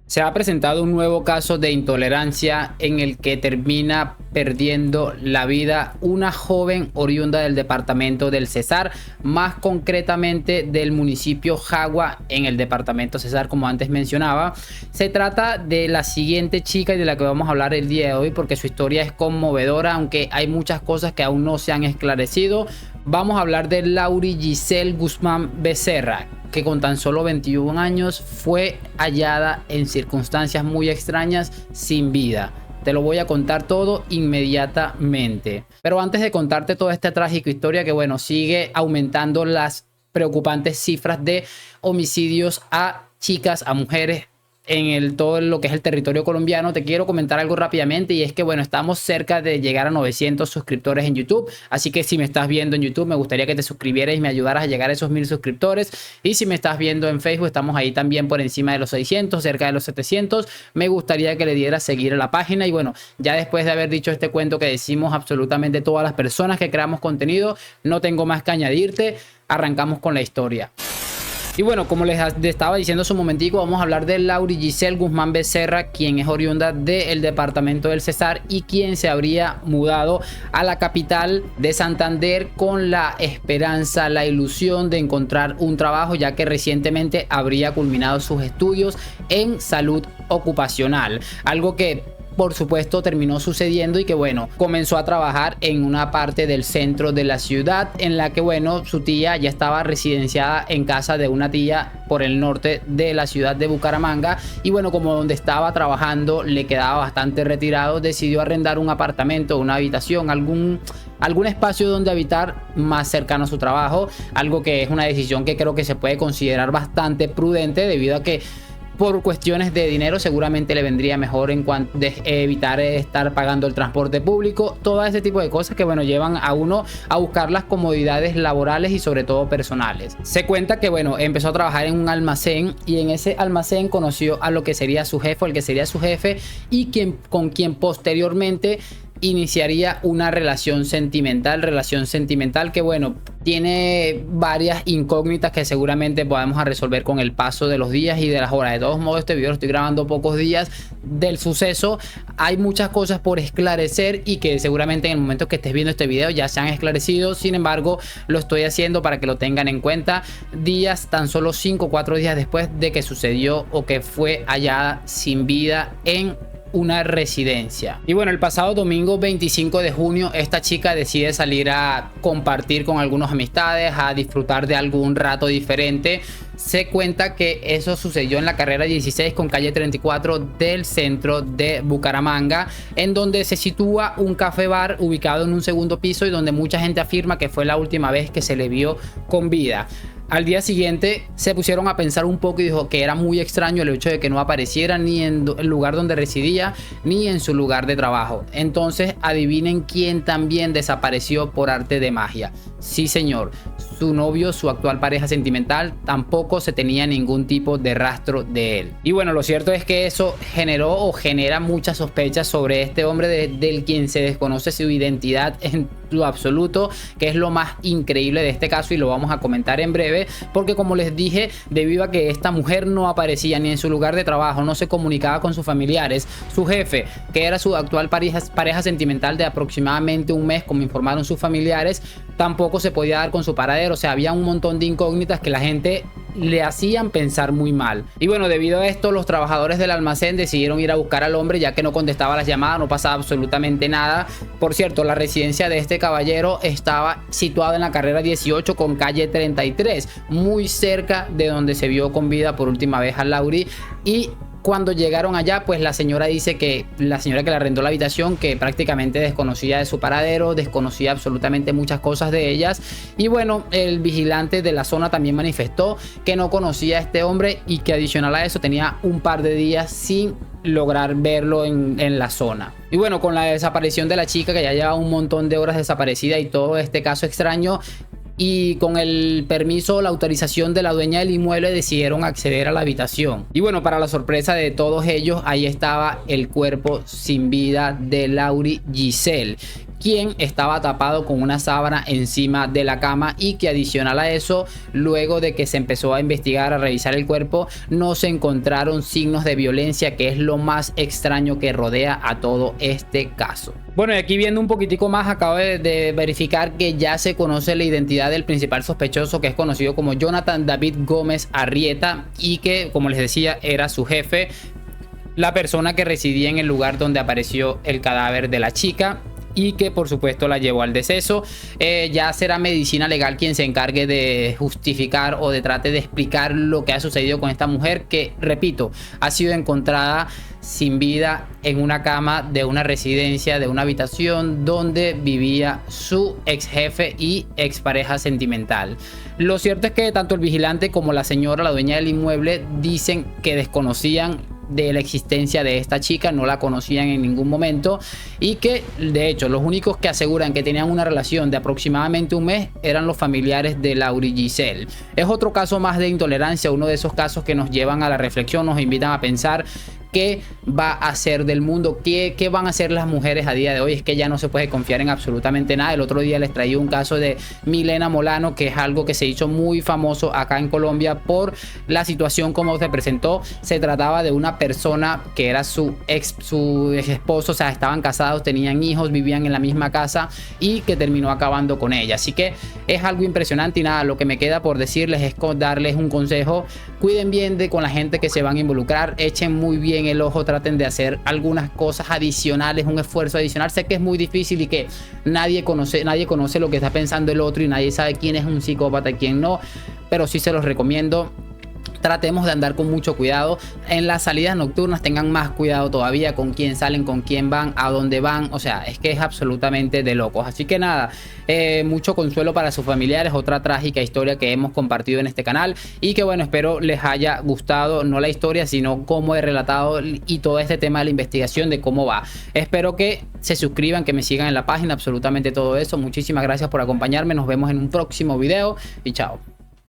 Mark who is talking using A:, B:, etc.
A: Se ha presentado un nuevo caso de intolerancia en el que termina perdiendo la vida una joven oriunda del departamento del Cesar, más concretamente del municipio Jagua en el departamento Cesar, como antes mencionaba. Se trata de la siguiente chica y de la que vamos a hablar el día de hoy porque su historia es conmovedora, aunque hay muchas cosas que aún no se han esclarecido. Vamos a hablar de Laury Giselle Guzmán Becerra, que con tan solo 21 años fue hallada en circunstancias muy extrañas sin vida. Te lo voy a contar todo inmediatamente. Pero antes de contarte toda esta trágica historia que bueno, sigue aumentando las preocupantes cifras de homicidios a chicas, a mujeres en todo lo que es el territorio colombiano, te quiero comentar algo rápidamente, y es que bueno, estamos cerca de llegar a 900 suscriptores en YouTube, así que si me estás viendo en YouTube me gustaría que te suscribieras y me ayudaras a llegar a esos 1000 suscriptores, y si me estás viendo en Facebook estamos ahí también por encima de los 600, cerca de los 700, me gustaría que le dieras seguir a la página. Y bueno, ya después de haber dicho este cuento que decimos absolutamente todas las personas que creamos contenido, no tengo más que añadirte, arrancamos con la historia. Y bueno, como les estaba diciendo hace un momentico, vamos a hablar de Laury Giselle Guzmán Becerra, quien es oriunda del departamento del Cesar y quien se habría mudado a la capital de Santander con la esperanza, la ilusión de encontrar un trabajo, ya que recientemente habría culminado sus estudios en salud ocupacional, algo que por supuesto terminó sucediendo y que bueno, comenzó a trabajar en una parte del centro de la ciudad en la que bueno, su tía ya estaba residenciada en casa de una tía por el norte de la ciudad de Bucaramanga, y bueno, como donde estaba trabajando le quedaba bastante retirado, decidió arrendar un apartamento, una habitación, algún espacio donde habitar más cercano a su trabajo, algo que es una decisión que creo que se puede considerar bastante prudente, debido a que por cuestiones de dinero seguramente le vendría mejor en cuanto de evitar estar pagando el transporte público, todo ese tipo de cosas que bueno, llevan a uno a buscar las comodidades laborales y sobre todo personales. Se cuenta que bueno, empezó a trabajar en un almacén, y en ese almacén conoció a lo que sería su jefe, el que sería su jefe, y con quien posteriormente iniciaría una relación sentimental que bueno, tiene varias incógnitas que seguramente podemos resolver con el paso de los días y de las horas. De todos modos, este video lo estoy grabando pocos días del suceso, hay muchas cosas por esclarecer y que seguramente en el momento que estés viendo este video ya se han esclarecido. Sin embargo, lo estoy haciendo para que lo tengan en cuenta días, tan solo 5 o 4 días después de que sucedió o que fue hallada sin vida en una residencia. Y bueno, el pasado domingo 25 de junio esta chica decide salir a compartir con algunas amistades, a disfrutar de algún rato diferente. Se cuenta que eso sucedió en la carrera 16 con calle 34 del centro de Bucaramanga, en donde se sitúa un café bar ubicado en un segundo piso y donde mucha gente afirma que fue la última vez que se le vio con vida. Al día siguiente se pusieron a pensar un poco y dijo que era muy extraño el hecho de que no apareciera ni en el lugar donde residía ni en su lugar de trabajo. Entonces adivinen quién también desapareció por arte de magia. Sí señor, su novio, su actual pareja sentimental, tampoco se tenía ningún tipo de rastro de él. Y bueno, lo cierto es que eso generó o genera muchas sospechas sobre este hombre del quien se desconoce su identidad en lo absoluto, que es lo más increíble de este caso, y lo vamos a comentar en breve, porque como les dije, debido a que esta mujer no aparecía ni en su lugar de trabajo, no se comunicaba con sus familiares, su jefe, que era su actual pareja sentimental de aproximadamente un mes, como informaron sus familiares, tampoco se podía dar con su paradero. O sea, había un montón de incógnitas que la gente le hacían pensar muy mal. Y bueno, debido a esto, los trabajadores del almacén decidieron ir a buscar al hombre, ya que no contestaba las llamadas, no pasaba absolutamente nada. Por cierto, la residencia de este caballero estaba situada en la carrera 18 con calle 33, muy cerca de donde se vio con vida por última vez a Laury. Y cuando llegaron allá, pues la señora dice que la señora que le arrendó la habitación, que prácticamente desconocía de su paradero, desconocía absolutamente muchas cosas de ellas. Y bueno, el vigilante de la zona también manifestó que no conocía a este hombre y que adicional a eso tenía un par de días sin lograr verlo en la zona. Y bueno, con la desaparición de la chica, que ya lleva un montón de horas desaparecida, y todo este caso extraño, y con el permiso, la autorización de la dueña del inmueble, decidieron acceder a la habitación. Y bueno, para la sorpresa de todos ellos, ahí estaba el cuerpo sin vida de Laury Giselle, quien estaba tapado con una sábana encima de la cama, y que adicional a eso, luego de que se empezó a investigar, a revisar el cuerpo, no se encontraron signos de violencia, que es lo más extraño que rodea a todo este caso. Bueno, y aquí viendo un poquitico más, acabo de verificar que ya se conoce la identidad del principal sospechoso, que es conocido como Jonathan David Gómez Arrieta, y que, como les decía, era su jefe, la persona que residía en el lugar donde apareció el cadáver de la chica, y que por supuesto la llevó al deceso. Ya será medicina legal quien se encargue de justificar o de trate de explicar lo que ha sucedido con esta mujer, que, repito, ha sido encontrada sin vida en una cama de una residencia, de una habitación donde vivía su ex jefe y ex pareja sentimental. Lo cierto es que tanto el vigilante como la señora, la dueña del inmueble, dicen que desconocían de la existencia de esta chica, no la conocían en ningún momento, y que de hecho los únicos que aseguran que tenían una relación de aproximadamente un mes eran los familiares de Lauri Giselle. Es otro caso más de intolerancia, uno de esos casos que nos llevan a la reflexión, nos invitan a pensar qué va a hacer del mundo, qué van a hacer las mujeres a día de hoy. Es que ya no se puede confiar en absolutamente nada. El otro día les traía un caso de Milena Molano, que es algo que se hizo muy famoso acá en Colombia por la situación como se presentó. Se trataba de una persona que era su ex esposo, o sea, estaban casados, tenían hijos, vivían en la misma casa, y que terminó acabando con ella. Así que es algo impresionante, y nada, lo que me queda por decirles es darles un consejo: cuiden bien con la gente que se van a involucrar, echen muy bien el ojo, traten de hacer algunas cosas adicionales, un esfuerzo adicional. Sé que es muy difícil y que nadie conoce lo que está pensando el otro, y nadie sabe quién es un psicópata y quién no, pero sí se los recomiendo. Tratemos de andar con mucho cuidado en las salidas nocturnas, tengan más cuidado todavía con quién salen, con quién van, a dónde van. O sea, es que es absolutamente de locos. Así que nada, mucho consuelo para sus familiares, otra trágica historia que hemos compartido en este canal, y que bueno, espero les haya gustado, no la historia, sino cómo he relatado y todo este tema de la investigación, de cómo va. Espero que se suscriban, que me sigan en la página, absolutamente todo eso. Muchísimas gracias por acompañarme, nos vemos en un próximo video y chao.